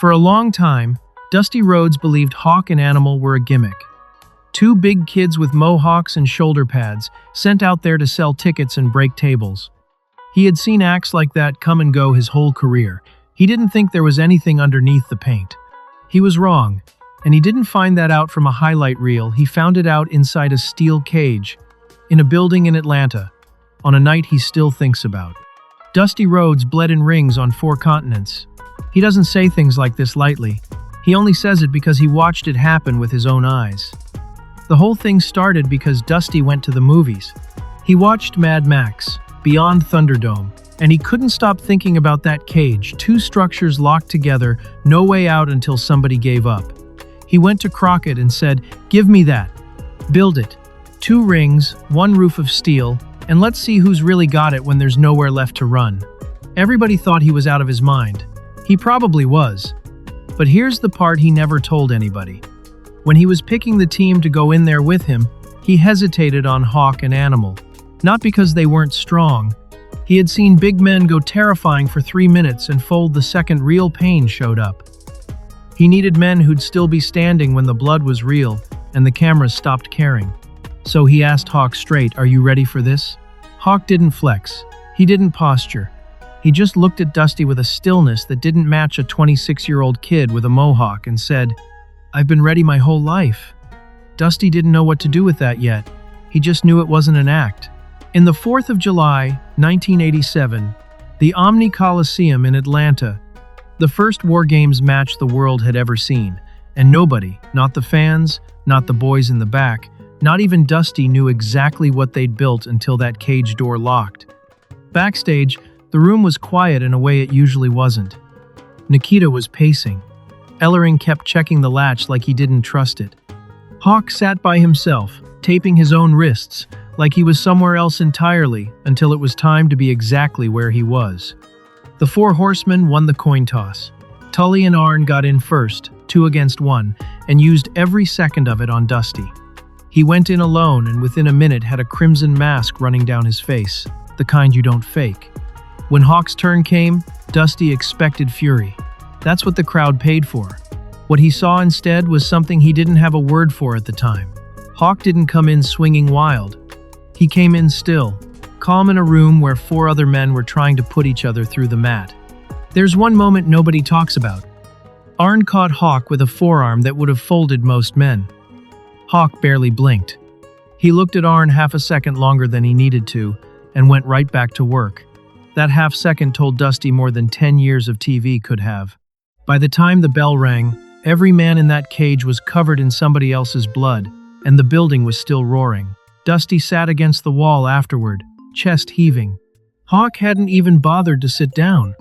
For a long time, Dusty Rhodes believed Hawk and Animal were a gimmick. Two big kids with mohawks and shoulder pads sent out there to sell tickets and break tables. He had seen acts like that come and go his whole career. He didn't think there was anything underneath the paint. He was wrong, and he didn't find that out from a highlight reel. He found it out inside a steel cage, in a building in Atlanta, on a night he still thinks about. Dusty Rhodes bled in rings on 4 continents. He doesn't say things like this lightly. He only says it because he watched it happen with his own eyes. The whole thing started because Dusty went to the movies. He watched Mad Max, Beyond Thunderdome, and he couldn't stop thinking about that cage, 2 structures locked together, no way out until somebody gave up. He went to Crockett and said, "Give me that. Build it. 2 rings, 1 roof of steel, and let's see who's really got it when there's nowhere left to run." Everybody thought he was out of his mind. He probably was. But here's the part he never told anybody. When he was picking the team to go in there with him, he hesitated on Hawk and Animal. Not because they weren't strong. He had seen big men go terrifying for 3 minutes and fold the second real pain showed up. He needed men who'd still be standing when the blood was real and the cameras stopped caring. So he asked Hawk straight, "Are you ready for this?" Hawk didn't flex. He didn't posture. He just looked at Dusty with a stillness that didn't match a 26-year-old kid with a mohawk and said, "I've been ready my whole life." Dusty didn't know what to do with that yet. He just knew it wasn't an act. In the 4th of July, 1987, the Omni Coliseum in Atlanta, the first War Games match the world had ever seen, and nobody, not the fans, not the boys in the back, not even Dusty, knew exactly what they'd built until that cage door locked. Backstage, the room was quiet in a way it usually wasn't. Nikita was pacing. Ellering kept checking the latch like he didn't trust it. Hawk sat by himself, taping his own wrists, like he was somewhere else entirely, until it was time to be exactly where he was. The 4 horsemen won the coin toss. Tully and Arn got in first, 2 against 1, and used every second of it on Dusty. He went in alone and within a minute had a crimson mask running down his face, the kind you don't fake. When Hawk's turn came, Dusty expected fury. That's what the crowd paid for. What he saw instead was something he didn't have a word for at the time. Hawk didn't come in swinging wild. He came in still, calm in a room where 4 other men were trying to put each other through the mat. There's one moment nobody talks about. Arn caught Hawk with a forearm that would have folded most men. Hawk barely blinked. He looked at Arn half a second longer than he needed to, and went right back to work. That half second told Dusty more than 10 years of TV could have. By the time the bell rang, every man in that cage was covered in somebody else's blood, and the building was still roaring. Dusty sat against the wall afterward, chest heaving. Hawk hadn't even bothered to sit down.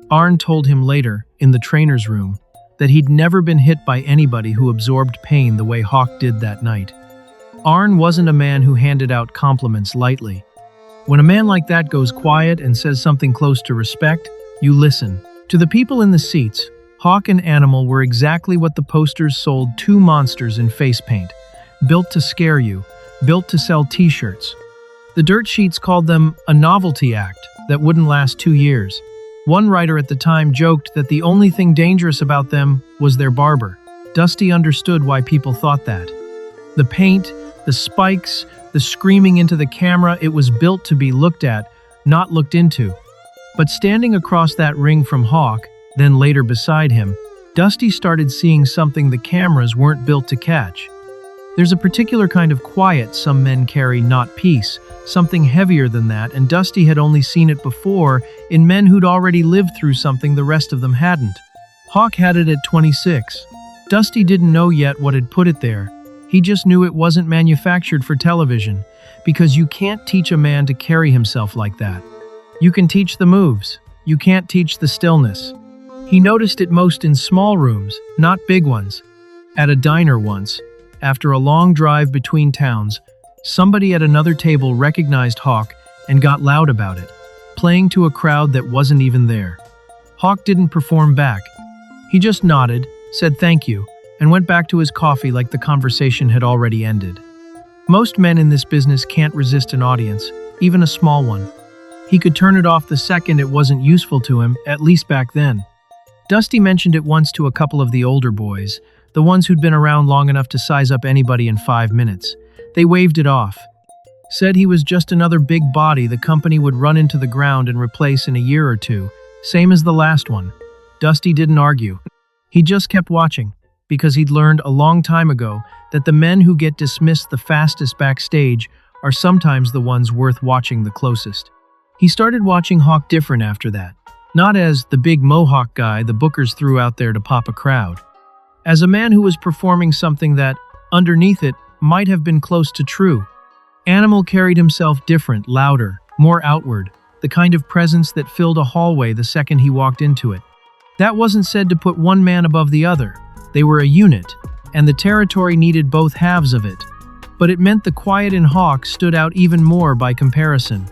Arn told him later, in the trainer's room, that he'd never been hit by anybody who absorbed pain the way Hawk did that night. Arn wasn't a man who handed out compliments lightly. When a man like that goes quiet and says something close to respect, you listen. To the people in the seats, Hawk and Animal were exactly what the posters sold: 2 monsters in face paint, built to scare you, built to sell t-shirts. The dirt sheets called them a novelty act that wouldn't last 2 years. One writer at the time joked that the only thing dangerous about them was their barber. Dusty understood why people thought that. The paint, the spikes, the screaming into the camera, it was built to be looked at, not looked into. But standing across that ring from Hawk, then later beside him, Dusty started seeing something the cameras weren't built to catch. There's a particular kind of quiet some men carry, not peace, something heavier than that, and Dusty had only seen it before in men who'd already lived through something the rest of them hadn't. Hawk had it at 26. Dusty didn't know yet what had put it there. He just knew it wasn't manufactured for television, because you can't teach a man to carry himself like that. You can teach the moves. You can't teach the stillness. He noticed it most in small rooms, not big ones. At a diner once, after a long drive between towns, somebody at another table recognized Hawk and got loud about it, playing to a crowd that wasn't even there. Hawk didn't perform back. He just nodded, said thank you, and went back to his coffee like the conversation had already ended. Most men in this business can't resist an audience, even a small one. He could turn it off the second it wasn't useful to him, at least back then. Dusty mentioned it once to a couple of the older boys, the ones who'd been around long enough to size up anybody in 5 minutes. They waved it off. Said he was just another big body the company would run into the ground and replace in a year or two, same as the last one. Dusty didn't argue. He just kept watching, because he'd learned a long time ago that the men who get dismissed the fastest backstage are sometimes the ones worth watching the closest. He started watching Hawk different after that. Not as the big mohawk guy the bookers threw out there to pop a crowd. As a man who was performing something that, underneath it, might have been close to true. Animal carried himself different, louder, more outward, the kind of presence that filled a hallway the second he walked into it. That wasn't said to put one man above the other. They were a unit, and the territory needed both halves of it. But it meant the quiet in Hawk stood out even more by comparison.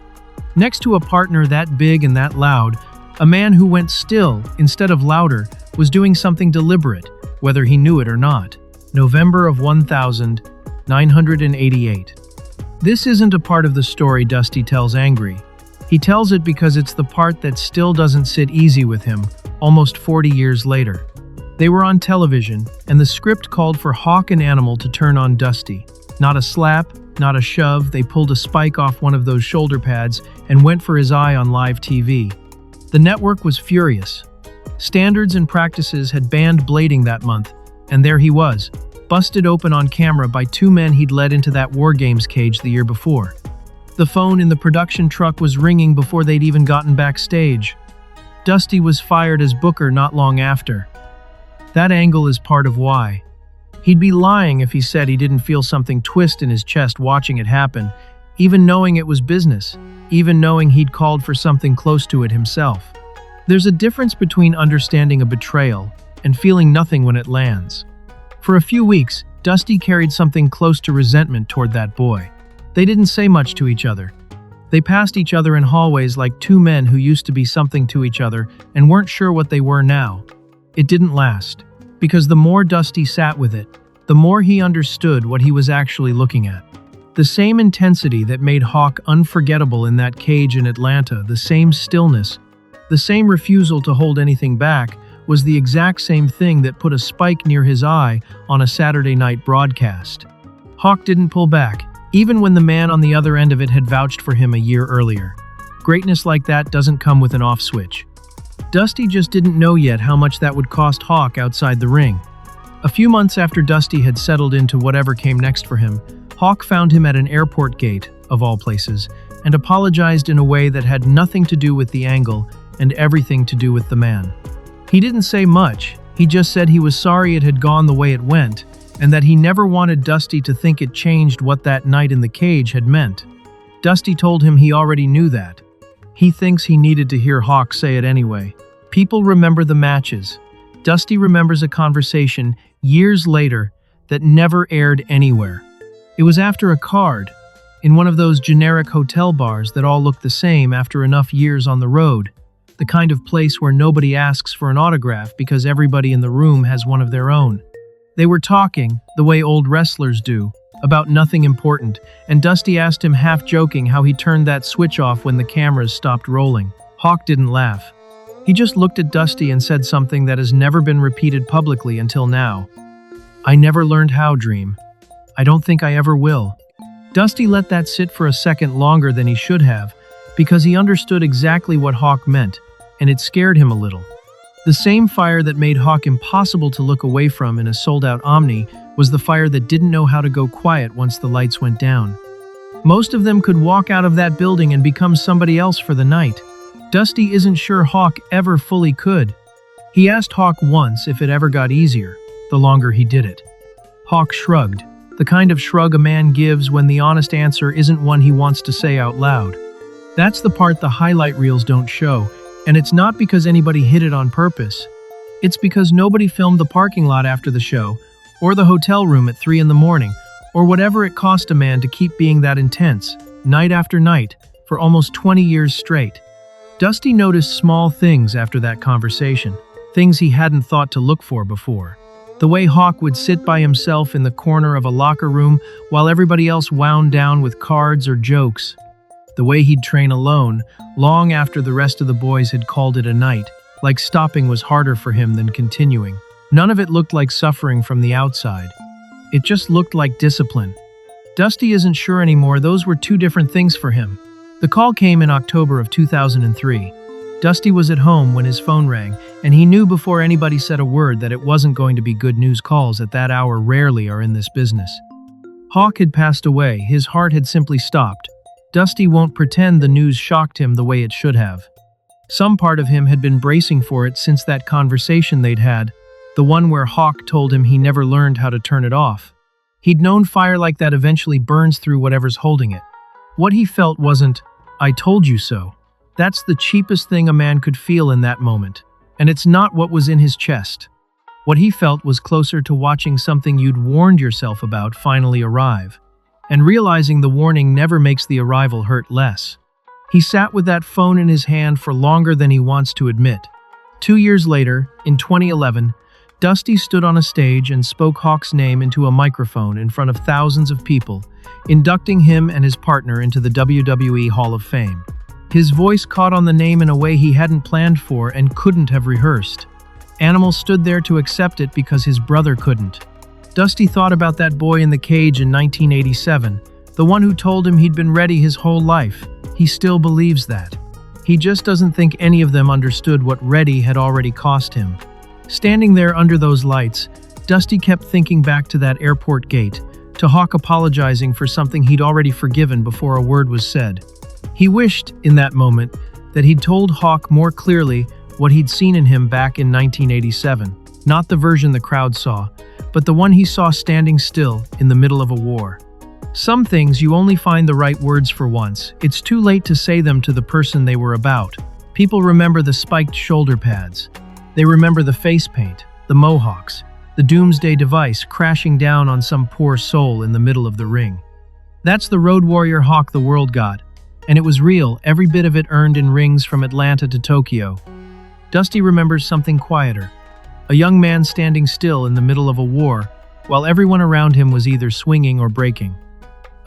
Next to a partner that big and that loud, a man who went still, instead of louder, was doing something deliberate, whether he knew it or not. November of 1988. This isn't a part of the story Dusty tells angry. He tells it because it's the part that still doesn't sit easy with him, almost 40 years later. They were on television, and the script called for Hawk and Animal to turn on Dusty. Not a slap, not a shove, they pulled a spike off one of those shoulder pads and went for his eye on live TV. The network was furious. Standards and practices had banned blading that month, and there he was, busted open on camera by 2 men he'd led into that War Games cage the year before. The phone in the production truck was ringing before they'd even gotten backstage. Dusty was fired as booker not long after. That angle is part of why. He'd be lying if he said he didn't feel something twist in his chest watching it happen, even knowing it was business, even knowing he'd called for something close to it himself. There's a difference between understanding a betrayal and feeling nothing when it lands. For a few weeks, Dusty carried something close to resentment toward that boy. They didn't say much to each other. They passed each other in hallways like 2 men who used to be something to each other and weren't sure what they were now. It didn't last, because the more Dusty sat with it, the more he understood what he was actually looking at. The same intensity that made Hawk unforgettable in that cage in Atlanta, the same stillness, the same refusal to hold anything back, was the exact same thing that put a spike near his eye on a Saturday night broadcast. Hawk didn't pull back, even when the man on the other end of it had vouched for him a year earlier. Greatness like that doesn't come with an off switch. Dusty just didn't know yet how much that would cost Hawk outside the ring. A few months after Dusty had settled into whatever came next for him, Hawk found him at an airport gate, of all places, and apologized in a way that had nothing to do with the angle and everything to do with the man. He didn't say much, he just said he was sorry it had gone the way it went, and that he never wanted Dusty to think it changed what that night in the cage had meant. Dusty told him he already knew that. He thinks he needed to hear Hawk say it anyway. People remember the matches. Dusty remembers a conversation years later that never aired anywhere. It was after a card, in one of those generic hotel bars that all look the same after enough years on the road. The kind of place where nobody asks for an autograph because everybody in the room has one of their own. They were talking, the way old wrestlers do, about nothing important, and Dusty asked him half-joking how he turned that switch off when the cameras stopped rolling. Hawk didn't laugh. He just looked at Dusty and said something that has never been repeated publicly until now. "I never learned how, Dream. I don't think I ever will." Dusty let that sit for a second longer than he should have, because he understood exactly what Hawk meant, and it scared him a little. The same fire that made Hawk impossible to look away from in a sold-out Omni was the fire that didn't know how to go quiet once the lights went down. Most of them could walk out of that building and become somebody else for the night. Dusty isn't sure Hawk ever fully could. He asked Hawk once if it ever got easier, the longer he did it. Hawk shrugged, the kind of shrug a man gives when the honest answer isn't one he wants to say out loud. That's the part the highlight reels don't show, and it's not because anybody hid it on purpose. It's because nobody filmed the parking lot after the show, or the hotel room at 3 in the morning, or whatever it cost a man to keep being that intense, night after night, for almost 20 years straight. Dusty noticed small things after that conversation, things he hadn't thought to look for before. The way Hawk would sit by himself in the corner of a locker room while everybody else wound down with cards or jokes. The way he'd train alone, long after the rest of the boys had called it a night. like stopping was harder for him than continuing. None of it looked like suffering from the outside. It just looked like discipline. Dusty isn't sure anymore, those were two different things for him. The call came in October of 2003. Dusty was at home when his phone rang, and he knew before anybody said a word that it wasn't going to be good news. Calls at that hour rarely are in this business. Hawk had passed away, his heart had simply stopped. Dusty won't pretend the news shocked him the way it should have. Some part of him had been bracing for it since that conversation they'd had, the one where Hawk told him he never learned how to turn it off. He'd known fire like that eventually burns through whatever's holding it. What he felt wasn't, "I told you so." That's the cheapest thing a man could feel in that moment, and it's not what was in his chest. What he felt was closer to watching something you'd warned yourself about finally arrive, and realizing the warning never makes the arrival hurt less. He sat with that phone in his hand for longer than he wants to admit. 2 years later, in 2011, Dusty stood on a stage and spoke Hawk's name into a microphone in front of thousands of people, inducting him and his partner into the WWE Hall of Fame. His voice caught on the name in a way he hadn't planned for and couldn't have rehearsed. Animal stood there to accept it because his brother couldn't. Dusty thought about that boy in the cage in 1987, the one who told him he'd been ready his whole life. He still believes that. He just doesn't think any of them understood what ready had already cost him. Standing there under those lights, Dusty kept thinking back to that airport gate, to Hawk apologizing for something he'd already forgiven before a word was said. He wished, in that moment, that he'd told Hawk more clearly what he'd seen in him back in 1987, not the version the crowd saw, but the one he saw standing still in the middle of a war. Some things you only find the right words for once. It's too late to say them to the person they were about. People remember the spiked shoulder pads. They remember the face paint, the mohawks, the doomsday device crashing down on some poor soul in the middle of the ring. That's the road warrior Hawk the world got, and it was real, every bit of it earned in rings from Atlanta to Tokyo. Dusty remembers something quieter, a young man standing still in the middle of a war, while everyone around him was either swinging or breaking.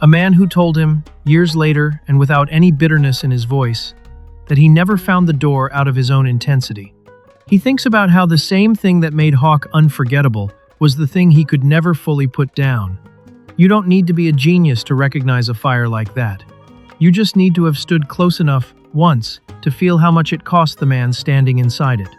A man who told him, years later and without any bitterness in his voice, that he never found the door out of his own intensity. He thinks about how the same thing that made Hawk unforgettable was the thing he could never fully put down. You don't need to be a genius to recognize a fire like that. You just need to have stood close enough, once, to feel how much it cost the man standing inside it.